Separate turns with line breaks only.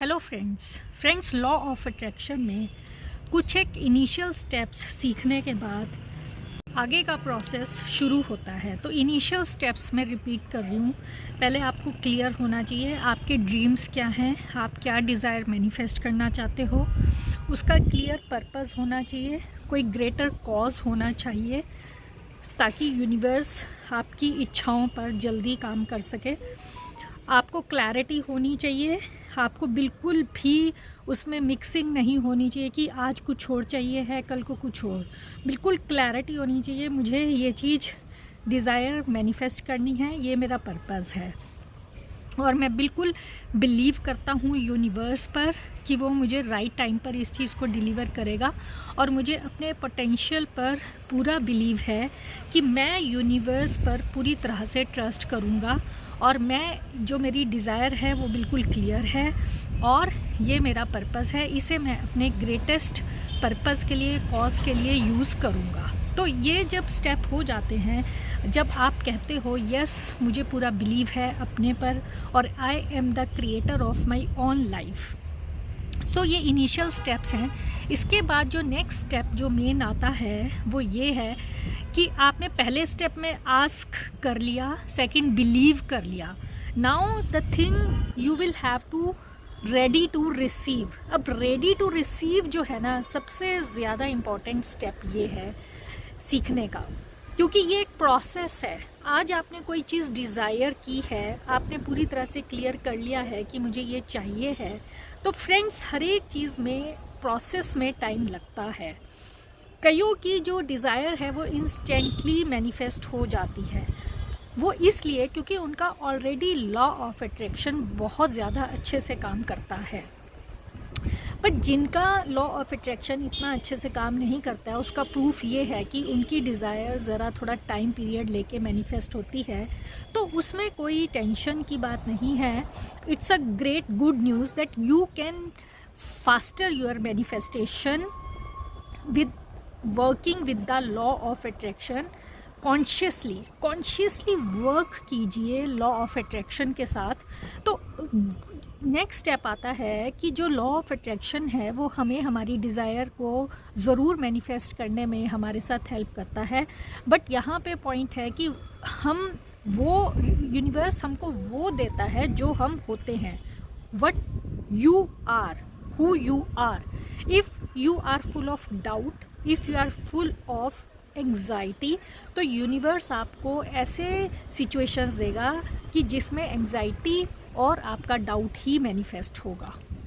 Hello friends law of attraction में कुछ एक इनिशियल स्टेप्स सीखने के बाद आगे का प्रोसेस शुरू होता है। तो इनिशियल स्टेप्स मैं रिपीट कर रही हूँ। पहले आपको क्लियर होना चाहिए आपके ड्रीम्स क्या हैं, आप क्या डिज़ायर मैनिफेस्ट करना चाहते हो, उसका क्लियर पर्पस होना चाहिए, कोई ग्रेटर कॉज होना चाहिए ताकि यूनिवर्स आपकी इच्छाओं पर जल्दी काम कर सके। आपको क्लैरिटी होनी चाहिए, आपको बिल्कुल भी उसमें मिक्सिंग नहीं होनी चाहिए कि आज कुछ और चाहिए है कल को कुछ और। बिल्कुल क्लैरिटी होनी चाहिए, मुझे ये चीज़ डिज़ायर मैनिफेस्ट करनी है, ये मेरा पर्पस है और मैं बिल्कुल बिलीव करता हूँ यूनिवर्स पर कि वो मुझे राइट टाइम पर इस चीज़ को डिलीवर करेगा। और मुझे अपने पोटेंशियल पर पूरा बिलीव है कि मैं यूनिवर्स पर पूरी तरह से ट्रस्ट करूँगा और मैं जो मेरी डिज़ायर है वो बिल्कुल क्लियर है और ये मेरा पर्पस है, इसे मैं अपने ग्रेटेस्ट पर्पस के लिए, कॉज के लिए यूज़ करूँगा। तो ये जब स्टेप हो जाते हैं, जब आप कहते हो यस मुझे पूरा बिलीव है अपने पर और I am the creator of my own life, तो ये इनिशियल स्टेप्स हैं। इसके बाद जो नेक्स्ट स्टेप जो मेन आता है वो ये है कि आपने पहले स्टेप में आस्क कर लिया, सेकंड बिलीव कर लिया। Now the thing you will have to ready to receive. अब रेडी टू रिसीव जो है ना, सबसे ज़्यादा इम्पॉर्टेंट स्टेप ये है सीखने का, क्योंकि ये एक प्रोसेस है। आज आपने कोई चीज़ डिज़ायर की है, आपने पूरी तरह से क्लियर कर लिया है कि मुझे ये चाहिए है, तो फ्रेंड्स हर एक चीज़ में प्रोसेस में टाइम लगता है। कईयों की जो डिज़ायर है वो इंस्टेंटली मैनिफेस्ट हो जाती है, वो इसलिए क्योंकि उनका ऑलरेडी लॉ ऑफ अट्रैक्शन बहुत ज़्यादा अच्छे से काम करता है। बट जिनका लॉ ऑफ अट्रैक्शन इतना अच्छे से काम नहीं करता है, उसका प्रूफ ये है कि उनकी डिज़ायर ज़रा थोड़ा टाइम पीरियड लेके मैनिफेस्ट होती है, तो उसमें कोई टेंशन की बात नहीं है। It's a great good news that you can faster your manifestation with working with the law of attraction. Consciously work कीजिए लॉ ऑफ अट्रैक्शन के साथ। तो नेक्स्ट स्टेप आता है कि जो लॉ ऑफ अट्रैक्शन है वो हमें हमारी डिज़ायर को ज़रूर मैनिफेस्ट करने में हमारे साथ हेल्प करता है। बट यहाँ पे पॉइंट है कि हम वो यूनिवर्स हमको वो देता है जो हम होते हैं, what you are, who you are. If you are full of doubt, if you are full of anxiety, तो यूनिवर्स आपको ऐसे सिचुएशंस देगा कि जिसमें एंग्जाइटी और आपका डाउट ही मैनिफेस्ट होगा।